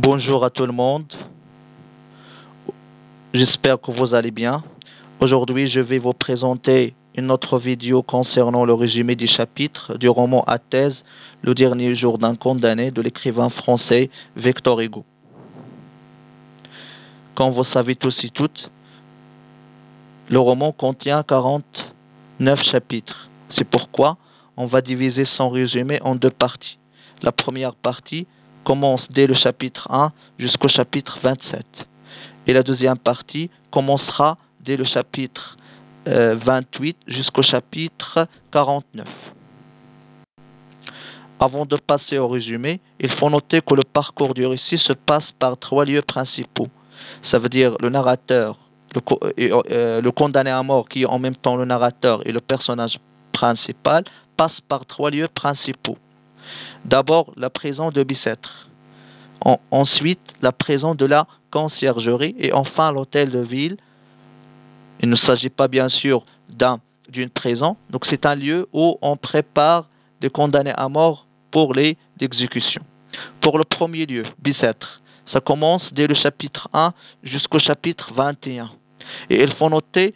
Bonjour à tout le monde, j'espère que vous allez bien. Aujourd'hui, je vais vous présenter une autre vidéo concernant le résumé du chapitre du roman à thèse, Le dernier jour d'un condamné de l'écrivain français Victor Hugo. Comme vous savez tous et toutes, le roman contient 49 chapitres. C'est pourquoi on va diviser son résumé en deux parties. La première partie commence dès le chapitre 1 jusqu'au chapitre 27. Et la deuxième partie commencera dès le chapitre 28 jusqu'au chapitre 49. Avant de passer au résumé, il faut noter que le parcours du récit se passe par trois lieux principaux. Ça veut dire le narrateur, le condamné à mort qui est en même temps le narrateur et le personnage principal, passe par trois lieux principaux. D'abord, la prison de Bicêtre. Ensuite, la prison de la conciergerie et enfin l'hôtel de ville. Il ne s'agit pas bien sûr d'une prison, donc c'est un lieu où on prépare des condamnés à mort pour l'exécution. Pour le premier lieu, Bicêtre, ça commence dès le chapitre 1 jusqu'au chapitre 21. Et il faut noter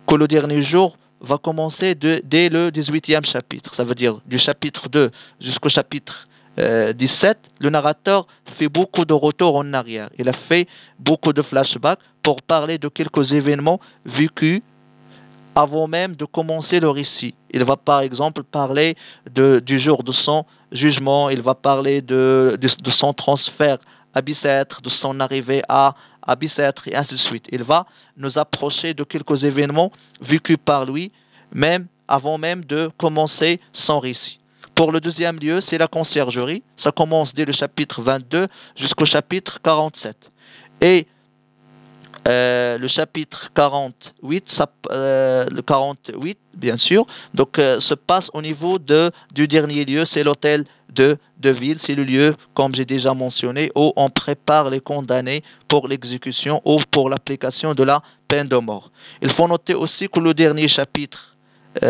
que le dernier jour va commencer dès le 18e chapitre. Ça veut dire du chapitre 2 jusqu'au chapitre 17, le narrateur fait beaucoup de retours en arrière. Il a fait beaucoup de flashbacks pour parler de quelques événements vécus avant même de commencer le récit. Il va par exemple parler du jour de son jugement, il va parler de son transfert à Bicêtre, de son arrivée à Bicêtre et ainsi de suite. Il va nous approcher de quelques événements vécus par lui, même avant même de commencer son récit. Pour le deuxième lieu, c'est la conciergerie. Ça commence dès le chapitre 22 jusqu'au chapitre 47. Et le chapitre 48, le 48 bien sûr, donc se passe au niveau du dernier lieu, c'est l'hôtel de ville, c'est le lieu, comme j'ai déjà mentionné, où on prépare les condamnés pour l'exécution ou pour l'application de la peine de mort. Il faut noter aussi que le dernier chapitre,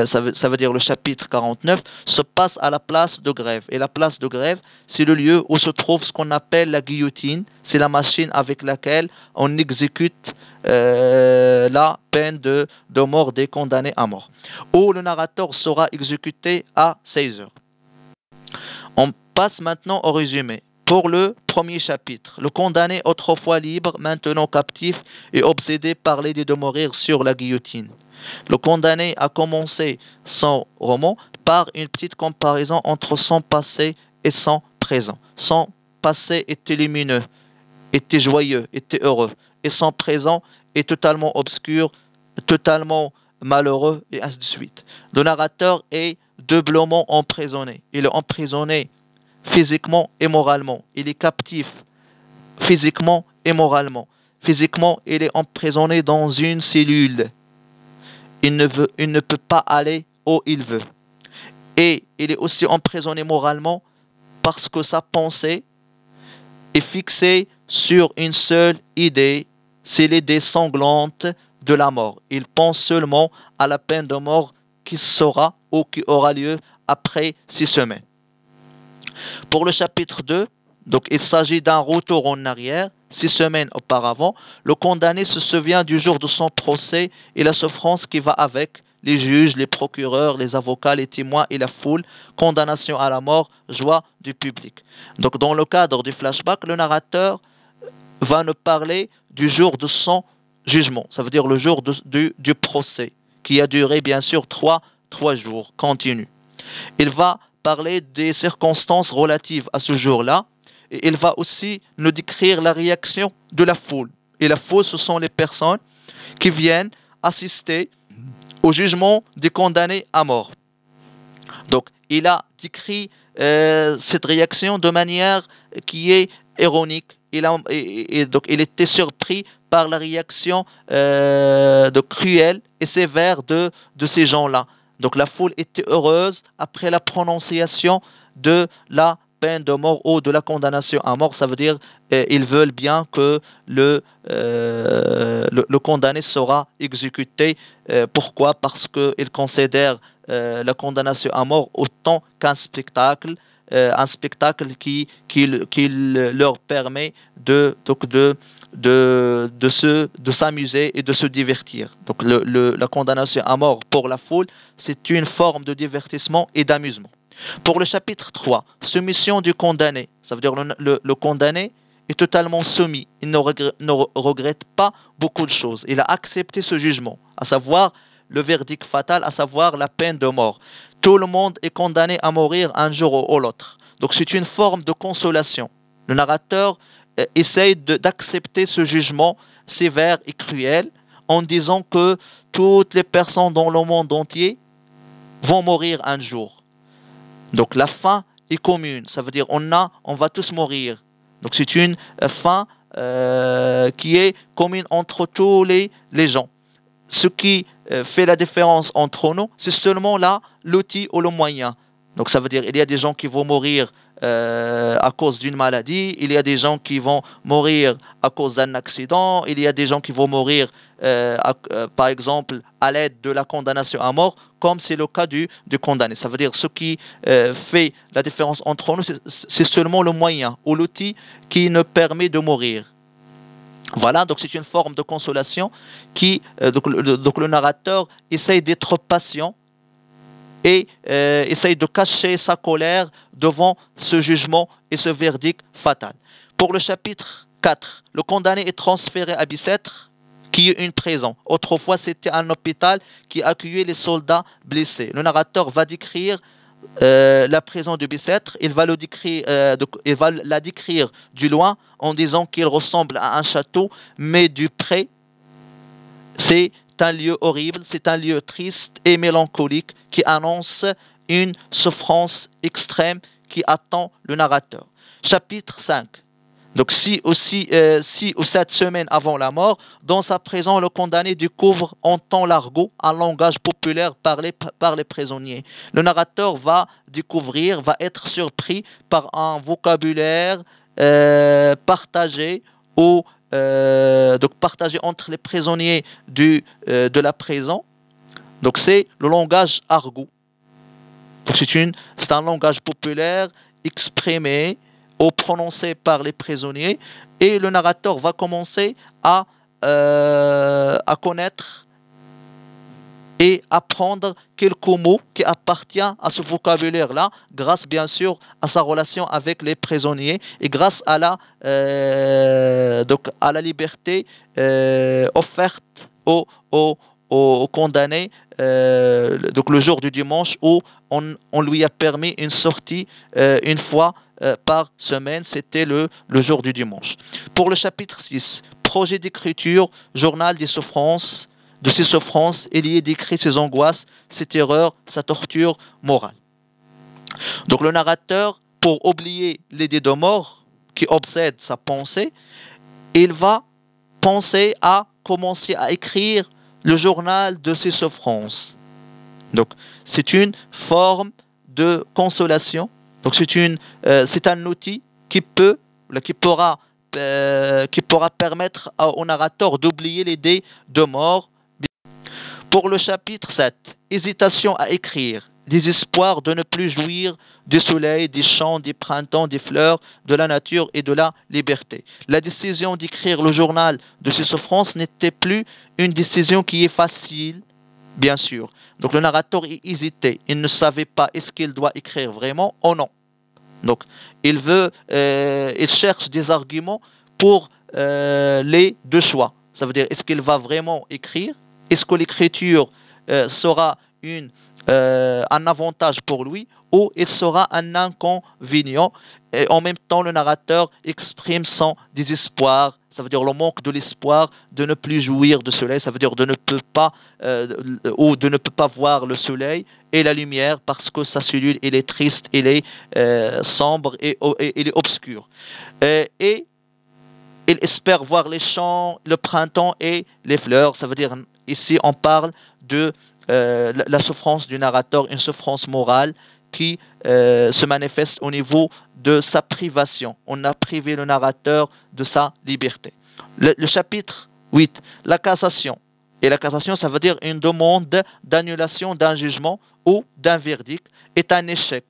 ça veut dire le chapitre 49, se passe à la place de grève. Et la place de grève, c'est le lieu où se trouve ce qu'on appelle la guillotine. C'est la machine avec laquelle on exécute la peine de mort des condamnés à mort. Où le narrateur sera exécuté à 16 heures. On passe maintenant au résumé. Pour le premier chapitre, le condamné autrefois libre, maintenant captif et obsédé par l'idée de mourir sur la guillotine. Le condamné a commencé son roman par une petite comparaison entre son passé et son présent. Son passé était lumineux, était joyeux, était heureux, et son présent est totalement obscur, totalement malheureux, et ainsi de suite. Le narrateur est doublement emprisonné. Il est emprisonné physiquement et moralement. Il est captif physiquement et moralement. Physiquement, il est emprisonné dans une cellule. Il ne peut pas aller où il veut. Et il est aussi emprisonné moralement parce que sa pensée est fixée sur une seule idée, c'est l'idée sanglante de la mort. Il pense seulement à la peine de mort qui sera ou qui aura lieu après 6 semaines. Pour le chapitre 2, donc il s'agit d'un retour en arrière. 6 semaines auparavant, le condamné se souvient du jour de son procès et la souffrance qui va avec, les juges, les procureurs, les avocats, les témoins et la foule, condamnation à la mort, joie du public. Donc dans le cadre du flashback, le narrateur va nous parler du jour de son jugement, ça veut dire le jour du procès, qui a duré bien sûr 3 jours continus. Il va parler des circonstances relatives à ce jour-là, et il va aussi nous décrire la réaction de la foule. Et la foule, ce sont les personnes qui viennent assister au jugement des condamnés à mort. Donc, il a décrit cette réaction de manière qui est ironique. Donc, il était surpris par la réaction cruelle et sévère de ces gens-là. Donc, la foule était heureuse après la prononciation de la peine de mort ou de la condamnation à mort. Ça veut dire ils veulent bien que le condamné sera exécuté. Pourquoi? Parce qu'ils considèrent la condamnation à mort autant qu'un spectacle un spectacle qui leur permet de s'amuser et de se divertir. Donc la condamnation à mort pour la foule, c'est une forme de divertissement et d'amusement. Pour le chapitre 3, soumission du condamné, ça veut dire le condamné est totalement soumis, il ne regrette pas beaucoup de choses. Il a accepté ce jugement, à savoir le verdict fatal, à savoir la peine de mort. Tout le monde est condamné à mourir un jour ou l'autre. Donc c'est une forme de consolation. Le narrateur essaye d'accepter ce jugement sévère et cruel en disant que toutes les personnes dans le monde entier vont mourir un jour. Donc la fin est commune, ça veut dire on va tous mourir. Donc c'est une fin qui est commune entre tous les gens. Ce qui fait la différence entre nous, c'est seulement là l'outil ou le moyen. Donc ça veut dire il y a des gens qui vont mourir à cause d'une maladie, il y a des gens qui vont mourir à cause d'un accident, il y a des gens qui vont mourir par exemple à l'aide de la condamnation à mort, comme c'est le cas du condamné. Ça veut dire ce qui fait la différence entre nous, c'est seulement le moyen ou l'outil qui nous permet de mourir. Voilà, donc c'est une forme de consolation donc le narrateur essaye d'être patient et essaye de cacher sa colère devant ce jugement et ce verdict fatal. Pour le chapitre 4, le condamné est transféré à Bicêtre, qui est une prison. Autrefois, c'était un hôpital qui accueillait les soldats blessés. Le narrateur va décrire la prison de Bicêtre. Il va la décrire du loin en disant qu'il ressemble à un château, mais du près, c'est un lieu horrible, c'est un lieu triste et mélancolique qui annonce une souffrance extrême qui attend le narrateur. Chapitre 5. Donc 6 ou 7 semaines avant la mort, dans sa prison, le condamné découvre en temps l'argot, un langage populaire parlé par les prisonniers. Le narrateur va être surpris par un vocabulaire partagé entre les prisonniers de la prison. Donc c'est le langage argot. Donc c'est un langage populaire exprimé ou prononcé par les prisonniers, et le narrateur va commencer à connaître et apprendre quelques mots qui appartiennent à ce vocabulaire-là, grâce bien sûr à sa relation avec les prisonniers et grâce à la liberté offerte aux condamnés, donc le jour du dimanche où on lui a permis une sortie une fois par semaine, c'était le jour du dimanche. Pour le chapitre 6, projet d'écriture, journal des souffrances, de ses souffrances, il y est décrit ses angoisses, ses terreurs, sa torture morale. Donc le narrateur, pour oublier l'idée de mort qui obsède sa pensée, il va penser à commencer à écrire le journal de ses souffrances. Donc c'est une forme de consolation. Donc c'est un outil qui pourra permettre au narrateur d'oublier l'idée de mort. Pour le chapitre 7, hésitation à écrire, désespoir de ne plus jouir du soleil, des champs, des printemps, des fleurs, de la nature et de la liberté. La décision d'écrire le journal de ses souffrances n'était plus une décision qui est facile, bien sûr. Donc le narrateur hésitait, il ne savait pas est-ce qu'il doit écrire vraiment ou non. Donc il cherche des arguments pour les deux choix. Ça veut dire, est-ce qu'il va vraiment écrire? Est-ce que l'écriture sera un avantage pour lui ou il sera un inconvénient? Et en même temps, le narrateur exprime son désespoir. Ça veut dire le manque de l'espoir de ne plus jouir du soleil. Ça veut dire de ne peut pas voir le soleil et la lumière parce que sa cellule elle est triste, elle est sombre et elle est obscure. Et il espère voir les champs, le printemps et les fleurs. Ça veut dire ici on parle de la souffrance du narrateur, une souffrance morale qui se manifeste au niveau de sa privation. On a privé le narrateur de sa liberté. Le chapitre 8, la cassation. Et la cassation, ça veut dire une demande d'annulation d'un jugement ou d'un verdict est un échec.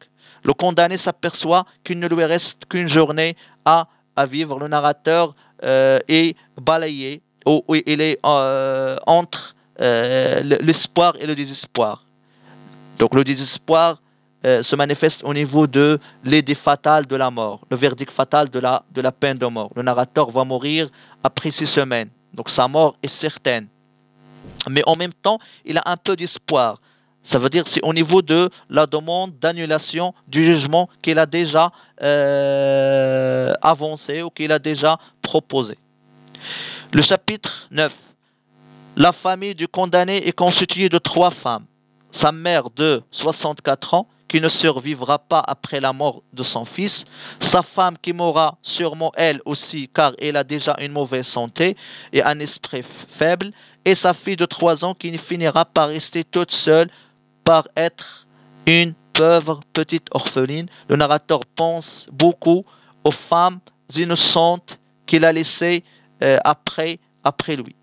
Le condamné s'aperçoit qu'il ne lui reste qu'une journée à vivre. Le narrateur est balayé, ou il est entre l'espoir et le désespoir. Donc le désespoir se manifeste au niveau de l'idée fatale de la mort, le verdict fatal de la peine de mort. Le narrateur va mourir après 6 semaines. Donc sa mort est certaine. Mais en même temps, il a un peu d'espoir. Ça veut dire que c'est au niveau de la demande d'annulation du jugement qu'il a déjà avancé ou qu'il a déjà proposé. Le chapitre 9. La famille du condamné est constituée de 3 femmes. Sa mère de 64 ans, qui ne survivra pas après la mort de son fils, sa femme qui mourra sûrement elle aussi car elle a déjà une mauvaise santé et un esprit faible, et sa fille de 3 ans qui finira par rester toute seule, par être une pauvre petite orpheline. Le narrateur pense beaucoup aux femmes innocentes qu'il a laissées après lui,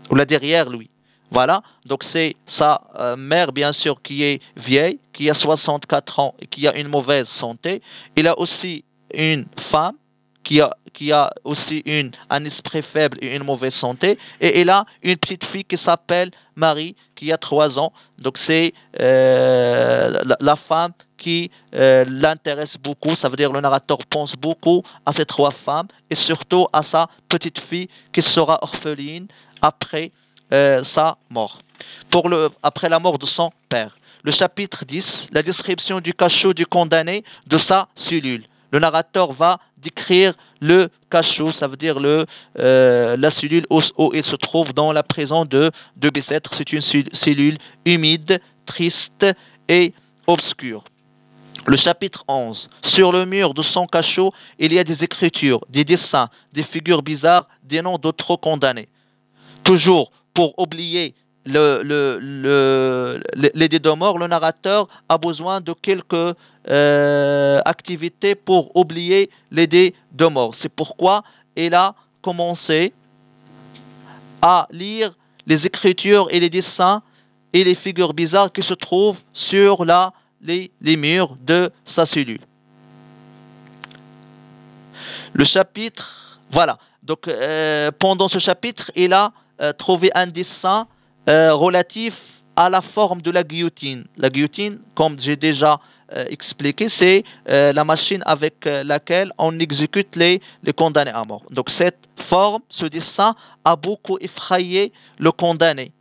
ou là derrière lui. Voilà, donc c'est sa mère, bien sûr, qui est vieille, qui a 64 ans et qui a une mauvaise santé. Il a aussi une femme qui a aussi un esprit faible et une mauvaise santé. Et il a une petite fille qui s'appelle Marie, qui a 3 ans. Donc c'est la femme qui l'intéresse beaucoup. Ça veut dire que le narrateur pense beaucoup à ces 3 femmes et surtout à sa petite fille qui sera orpheline après sa mort, après la mort de son père. Le chapitre 10, la description du cachot du condamné, de sa cellule. Le narrateur va décrire le cachot, ça veut dire la cellule où il se trouve dans la prison de Bicêtre. C'est une cellule humide, triste et obscure. Le chapitre 11. Sur le mur de son cachot, il y a des écritures, des dessins, des figures bizarres, des noms d'autres condamnés. Toujours pour oublier l'idée de mort, le narrateur a besoin de quelques activités pour oublier l'idée de mort. C'est pourquoi il a commencé à lire les écritures et les dessins et les figures bizarres qui se trouvent sur les murs de sa cellule. Le chapitre, voilà. Donc pendant ce chapitre, il a trouvé un dessin relatif à la forme de la guillotine. La guillotine, comme j'ai déjà expliqué, c'est la machine avec laquelle on exécute les condamnés à mort. Donc cette forme, ce dessin a beaucoup effrayé le condamné.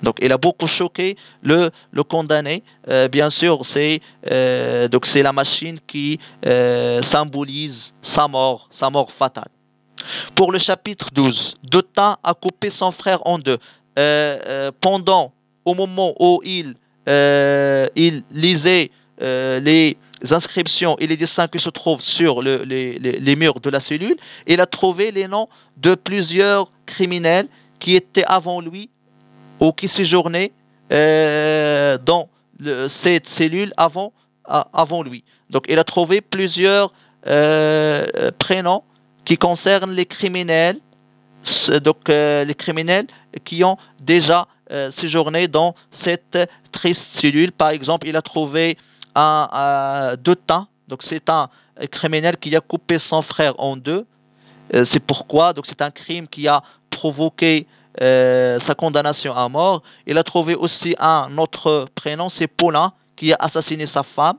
Donc il a beaucoup choqué le condamné. Bien sûr, c'est la machine qui symbolise sa mort fatale. Pour le chapitre 12, Dotin a coupé son frère en deux. Au moment où il lisait les inscriptions et les dessins qui se trouvent sur les murs de la cellule, il a trouvé les noms de plusieurs criminels qui étaient avant lui ou qui séjournaient dans cette cellule avant lui. Donc il a trouvé plusieurs prénoms qui concernent les criminels, les criminels qui ont déjà séjourné dans cette triste cellule. Par exemple, il a trouvé un Dotin, donc c'est un criminel qui a coupé son frère en deux. C'est pourquoi, donc c'est un crime qui a provoqué sa condamnation à mort. Il a trouvé aussi un autre prénom, c'est Paulin, qui a assassiné sa femme.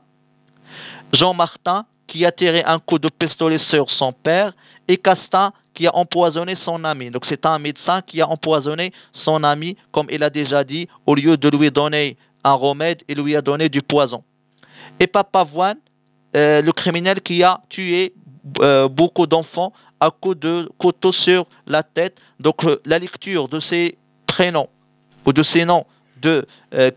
Jean-Martin, qui a tiré un coup de pistolet sur son père, et Castin, qui a empoisonné son ami. Donc c'est un médecin qui a empoisonné son ami, comme il a déjà dit, au lieu de lui donner un remède, il lui a donné du poison. Et Papavoine, le criminel qui a tué beaucoup d'enfants à coups de couteau sur la tête. Donc la lecture de ces prénoms ou de ces noms de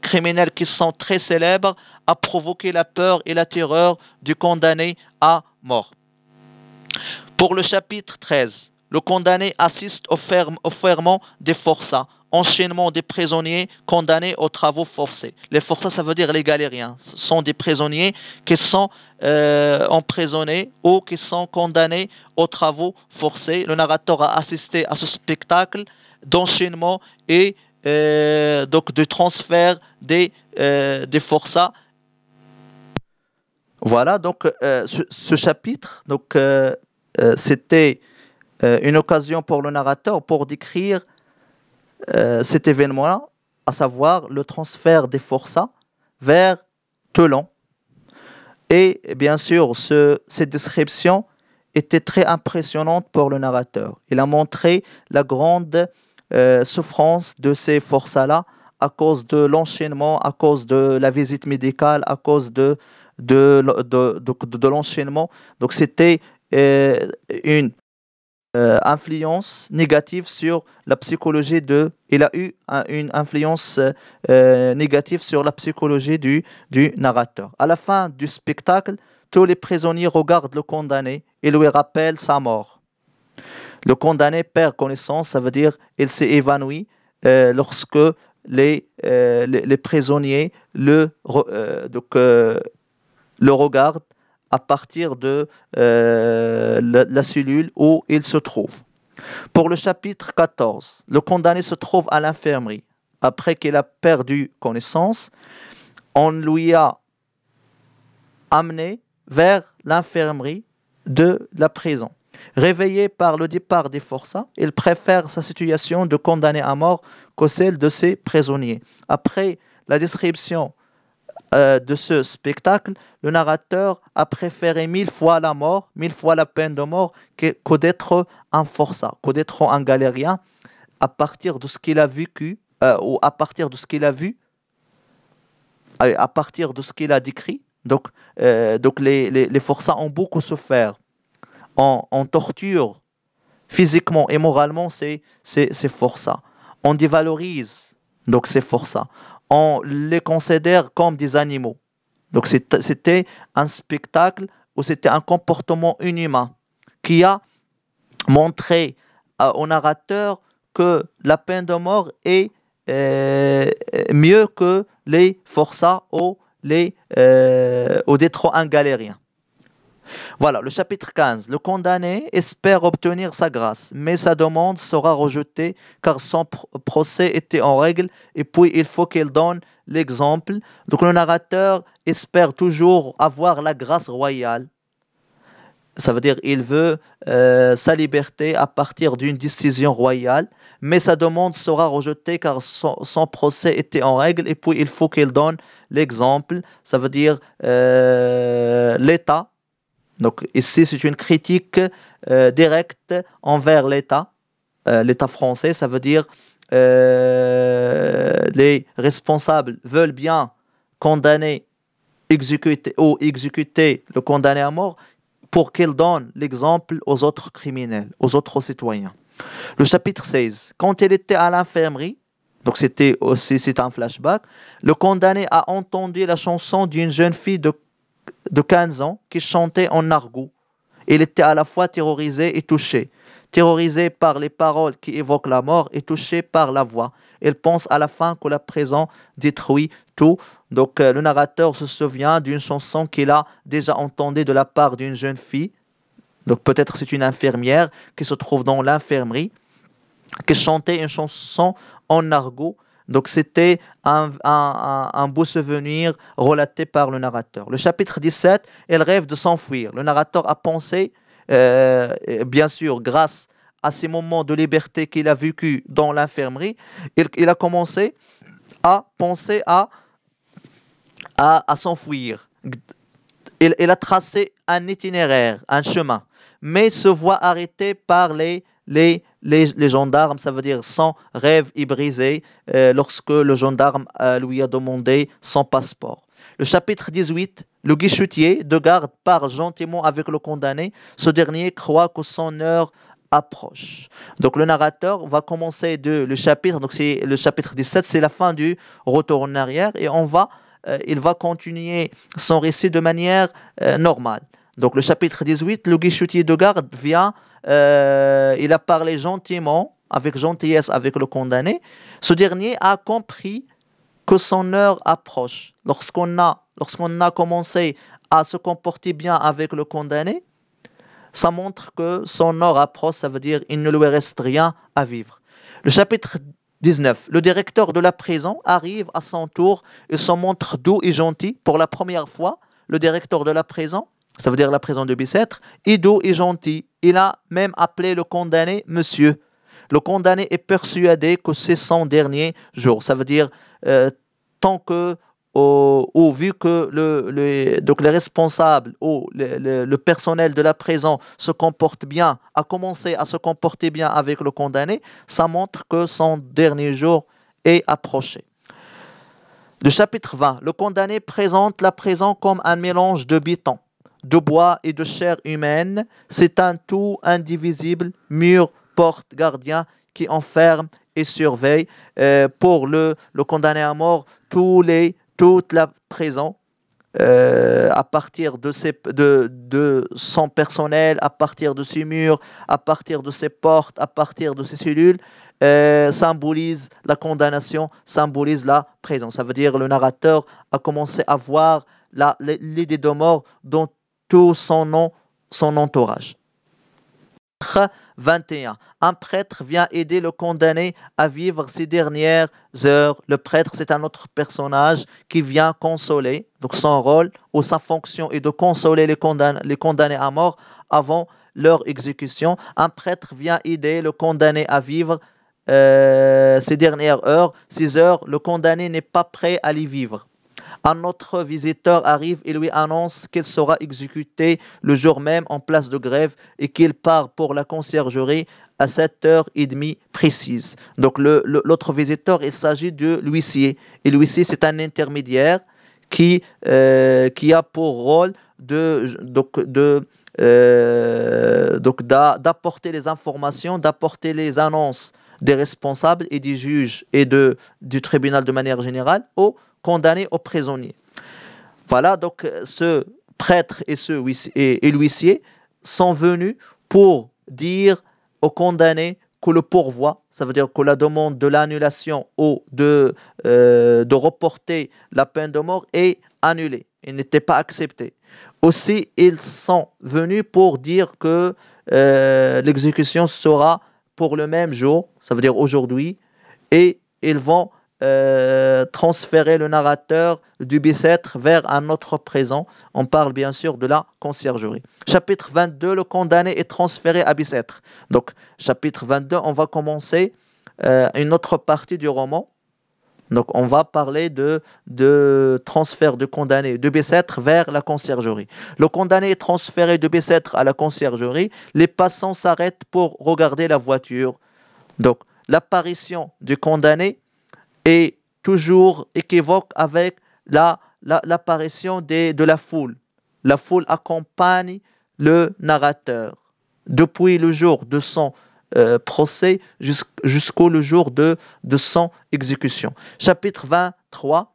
criminels qui sont très célèbres a provoqué la peur et la terreur du condamné à mort. Pour le chapitre 13, le condamné assiste au ferment des forçats, enchaînement des prisonniers condamnés aux travaux forcés. Les forçats, ça veut dire les galériens. Ce sont des prisonniers qui sont emprisonnés ou qui sont condamnés aux travaux forcés. Le narrateur a assisté à ce spectacle d'enchaînement et donc de transfert des forçats. Voilà, donc ce chapitre, donc c'était une occasion pour le narrateur pour décrire cet événement-là, à savoir le transfert des forçats vers Toulon. Et bien sûr, cette description était très impressionnante pour le narrateur. Il a montré la grande souffrance de ces forçats-là à cause de l'enchaînement, à cause de la visite médicale, à cause de l'enchaînement. Donc c'était une influence négative sur la psychologie de... Il a eu une influence négative sur la psychologie du narrateur. À la fin du spectacle, tous les prisonniers regardent le condamné et lui rappellent sa mort. Le condamné perd connaissance, ça veut dire il s'est évanoui lorsque les prisonniers le regardent à partir de la cellule où il se trouve. Pour le chapitre 14, le condamné se trouve à l'infirmerie. Après qu'il a perdu connaissance, on lui a amené vers l'infirmerie de la prison. Réveillé par le départ des forçats, il préfère sa situation de condamné à mort que celle de ses prisonniers. Après la description de ce spectacle, le narrateur a préféré 1000 fois la mort, 1000 fois la peine de mort que d'être un forçat, que d'être un galérien à partir de ce qu'il a vécu ou à partir de ce qu'il a vu, à partir de ce qu'il a décrit. Donc les forçats ont beaucoup souffert. On torture physiquement et moralement ces forçats. On dévalorise donc ces forçats. On les considère comme des animaux. Donc c'était un spectacle ou c'était un comportement inhumain qui a montré au narrateur que la peine de mort est mieux que les forçats ou d'être un galérien. Voilà, le chapitre 15. Le condamné espère obtenir sa grâce, mais sa demande sera rejetée car son procès était en règle et puis il faut qu'il donne l'exemple. Donc le narrateur espère toujours avoir la grâce royale. Ça veut dire qu'il veut sa liberté à partir d'une décision royale, mais sa demande sera rejetée car son procès était en règle et puis il faut qu'il donne l'exemple. Ça veut dire l'État. Donc ici, c'est une critique directe envers l'État, l'État français. Ça veut dire les responsables veulent bien condamner, exécuter le condamné à mort pour qu'il donne l'exemple aux autres criminels, aux autres citoyens. Le chapitre 16. Quand il était à l'infirmerie, donc c'est un flashback, le condamné a entendu la chanson d'une jeune fille de 15 ans qui chantait en argot. Il était à la fois terrorisé et touché. Terrorisé par les paroles qui évoquent la mort et touché par la voix. Il pense à la fin que la prison détruit tout. Donc le narrateur se souvient d'une chanson qu'il a déjà entendue de la part d'une jeune fille. Donc peut-être c'est une infirmière qui se trouve dans l'infirmerie, qui chantait une chanson en argot. Donc c'était un beau souvenir relaté par le narrateur. Le chapitre 17, elle rêve de s'enfuir. Le narrateur a pensé, bien sûr, grâce à ces moments de liberté qu'il a vécu dans l'infirmerie, il a commencé à penser à s'enfuir. Il a tracé un itinéraire, un chemin, mais se voit arrêté par les gendarmes. Ça veut dire son rêve est brisé lorsque le gendarme lui a demandé son passeport. Le chapitre 18, le guichetier de garde parle gentiment avec le condamné. Ce dernier croit que son heure approche. Donc le narrateur va commencer le chapitre, donc c'est le chapitre 17, c'est la fin du retour en arrière et il va continuer son récit de manière normale. Donc le chapitre 18, le guichetier de garde vient, il a parlé gentiment, avec gentillesse avec le condamné. Ce dernier a compris que son heure approche. Lorsqu'on a commencé à se comporter bien avec le condamné, ça montre que son heure approche, ça veut dire qu'il ne lui reste rien à vivre. Le chapitre 19. Le directeur de la prison arrive à son tour et se montre doux et gentil pour la première fois. le directeur de la prison, ça veut dire la prison de Bicêtre, est doux et gentil. Il a même appelé le condamné monsieur. Le condamné est persuadé que c'est son dernier jour. Ça veut dire tant que, ou vu que donc les responsables ou le personnel de la prison se comporte bien, a commencé à se comporter bien avec le condamné, ça montre que son dernier jour est approché. Le chapitre 20. Le condamné présente la prison comme un mélange de béton, de bois et de chair humaine. C'est un tout indivisible, mur, porte, gardien qui enferme et surveille. Pour le condamné à mort, toute la prison, à partir de son personnel, à partir de ses murs, à partir de ses portes, à partir de ses cellules, symbolise la condamnation, symbolise la prison. Ça veut dire que le narrateur a commencé à voir l'idée de mort dans tout son entourage. 21. Un prêtre vient aider le condamné à vivre ses dernières heures. Le prêtre, c'est un autre personnage qui vient consoler. Donc son rôle ou sa fonction est de consoler les condamnés à mort avant leur exécution. Un prêtre vient aider le condamné à vivre ses dernières heures. 6 heures, le condamné n'est pas prêt à les vivre. Un autre visiteur arrive et lui annonce qu'il sera exécuté le jour même en place de grève et qu'il part pour la conciergerie à 7h30 précise. Donc l'autre visiteur, il s'agit de l'huissier. Et l'huissier, c'est un intermédiaire qui a pour rôle d'apporter les informations, d'apporter les annonces des responsables et des juges et du tribunal de manière générale aux condamnés, aux prisonniers. Voilà, donc ce prêtre et l'huissier sont venus pour dire aux condamnés que le pourvoi, ça veut dire que la demande de l'annulation ou de reporter la peine de mort est annulée et n'était pas acceptée. Aussi, ils sont venus pour dire que l'exécution sera pour le même jour, ça veut dire aujourd'hui, et ils vont transférer le narrateur du Bicêtre vers un autre prison. On parle bien sûr de la conciergerie. Chapitre 22, le condamné est transféré à Bicêtre. Donc, chapitre 22, on va commencer une autre partie du roman. Donc, on va parler de transfert de condamné de Bicêtre vers la conciergerie. Le condamné est transféré de Bicêtre à la conciergerie. Les passants s'arrêtent pour regarder la voiture. Donc, l'apparition du condamné est toujours équivoque avec l'apparition de la foule. La foule accompagne le narrateur depuis le jour de son procès jusqu'au jour de son exécution. Chapitre 23,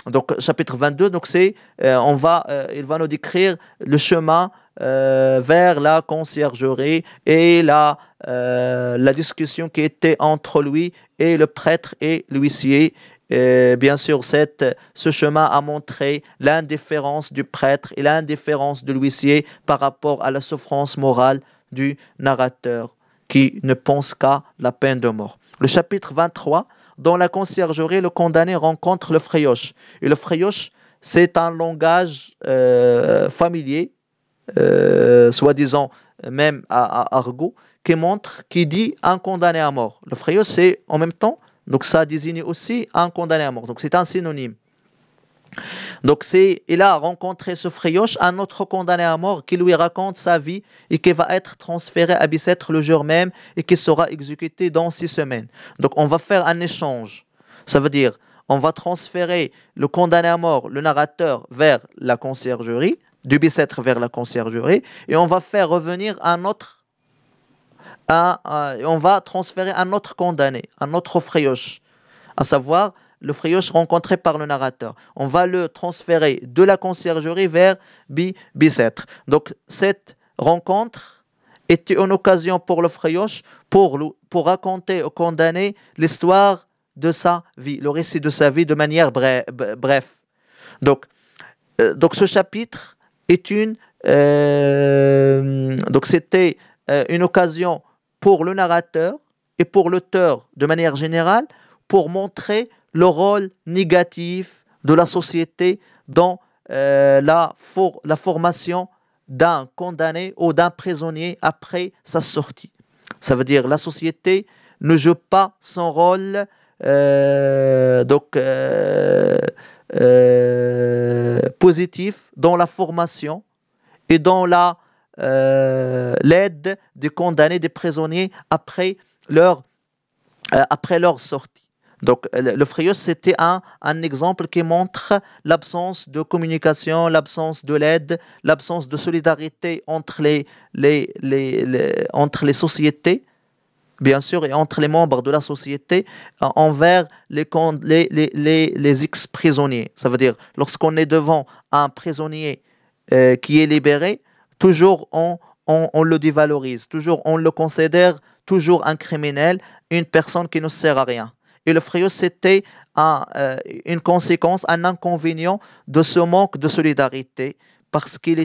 donc chapitre 22, donc il va nous décrire le chemin vers la conciergerie et la discussion qui était entre lui et le prêtre et l'huissier. Bien sûr, ce chemin a montré l'indifférence du prêtre et l'indifférence de l'huissier par rapport à la souffrance morale du narrateur qui ne pense qu'à la peine de mort. Le chapitre 23, dans la conciergerie, le condamné rencontre le frioche. Et le frioche, c'est un langage familier, soi-disant même à argot, qui dit un condamné à mort. Le frioche, c'est en même temps, donc ça désigne aussi un condamné à mort. Donc c'est un synonyme. Donc il a rencontré ce frioche, un autre condamné à mort qui lui raconte sa vie et qui va être transféré à Bicêtre le jour même et qui sera exécuté dans 6 semaines. Donc on va faire un échange. Ça veut dire on va transférer le condamné à mort, le narrateur, vers la conciergerie, du Bicêtre vers la conciergerie, et on va faire revenir on va transférer un autre condamné, un autre frioche, à savoir le frioche rencontré par le narrateur. On va le transférer de la conciergerie vers Bicêtre. Donc cette rencontre était une occasion pour le frioche pour raconter au condamné l'histoire de sa vie, le récit de sa vie de manière bref. Donc ce chapitre est c'était une occasion pour le narrateur et pour l'auteur de manière générale pour montrer le rôle négatif de la société dans la formation d'un condamné ou d'un prisonnier après sa sortie. Ça veut dire la société ne joue pas son rôle positif dans la formation et dans l'aide des condamnés, des prisonniers après leur sortie. Donc, le Frios, c'était un exemple qui montre l'absence de communication, l'absence de l'aide, l'absence de solidarité entre entre les sociétés, bien sûr, et entre les membres de la société envers les ex-prisonniers. Ça veut dire, lorsqu'on est devant un prisonnier qui est libéré, toujours on le dévalorise, toujours on le considère toujours un criminel, une personne qui ne sert à rien. Et le Frios, c'était une conséquence, un inconvénient de ce manque de solidarité parce qu'il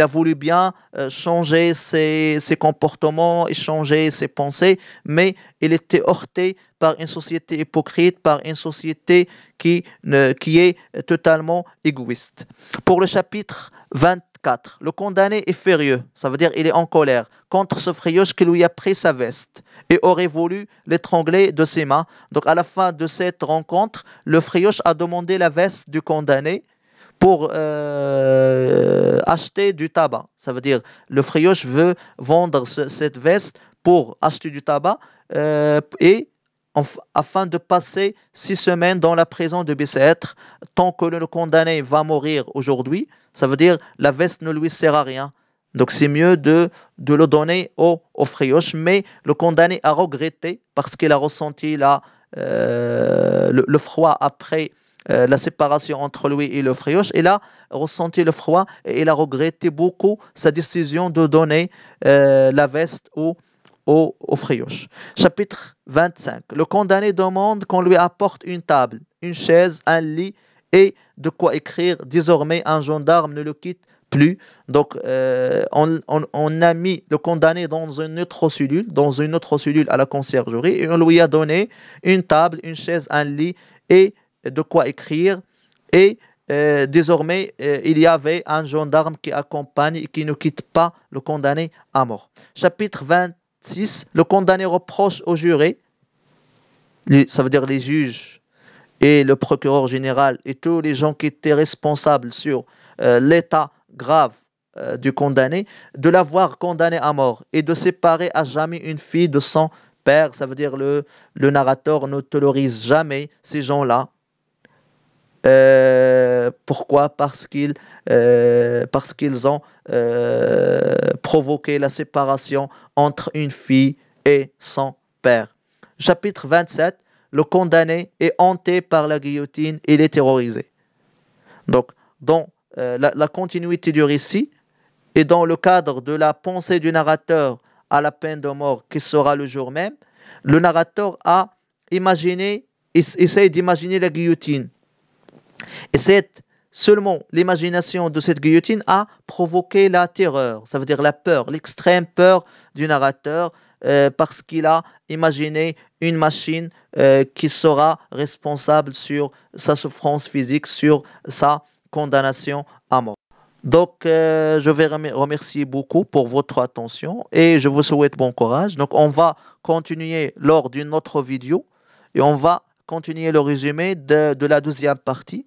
a voulu bien changer ses comportements et changer ses pensées, mais il était heurté par une société hypocrite, par une société qui est totalement égoïste. Pour le chapitre 24, le condamné est furieux, ça veut dire il est en colère contre ce Frios qui lui a pris sa veste et aurait voulu l'étrangler de ses mains. Donc à la fin de cette rencontre, le Frios a demandé la veste du condamné pour acheter du tabac. Ça veut dire le Frios veut vendre cette veste pour acheter du tabac afin de passer 6 semaines dans la prison de Bicêtre. Tant que le condamné va mourir aujourd'hui, ça veut dire la veste ne lui sert à rien. Donc c'est mieux de le donner au Frios, mais le condamné a regretté parce qu'il a ressenti le froid après la séparation entre lui et le Frios. Il a ressenti le froid et il a regretté beaucoup sa décision de donner la veste au Frios. Chapitre 25. Le condamné demande qu'on lui apporte une table, une chaise, un lit et de quoi écrire. Désormais, un gendarme ne le quitte plus. Donc, on a mis le condamné dans une autre cellule à la conciergerie et on lui a donné une table, une chaise, un lit et de quoi écrire. Et désormais, il y avait un gendarme qui accompagne et qui ne quitte pas le condamné à mort. Chapitre 26. Le condamné reproche aux jurés, ça veut dire les juges et le procureur général et tous les gens qui étaient responsables sur l'état grave du condamné, de l'avoir condamné à mort et de séparer à jamais une fille de son père. Ça veut dire le narrateur n'autorise jamais ces gens-là. Pourquoi? Parce qu'ils ont provoqué la séparation entre une fille et son père. Chapitre 27. Le condamné est hanté par la guillotine et il est terrorisé. Donc, dans la continuité du récit et dans le cadre de la pensée du narrateur à la peine de mort qui sera le jour même, le narrateur essaie d'imaginer la guillotine. Et seulement l'imagination de cette guillotine a provoqué la terreur, ça veut dire la peur, l'extrême peur du narrateur, parce qu'il a imaginé une machine qui sera responsable sur sa souffrance physique, sur sa condamnation à mort. Donc, je vais remercier beaucoup pour votre attention et je vous souhaite bon courage. Donc, on va continuer lors d'une autre vidéo et on va continuer le résumé de la deuxième partie.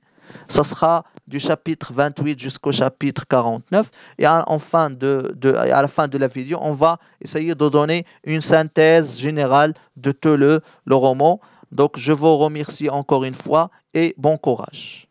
Ça sera du chapitre 28 jusqu'au chapitre 49. Et à la fin de la vidéo, on va essayer de donner une synthèse générale de tout le roman. Donc, je vous remercie encore une fois et bon courage.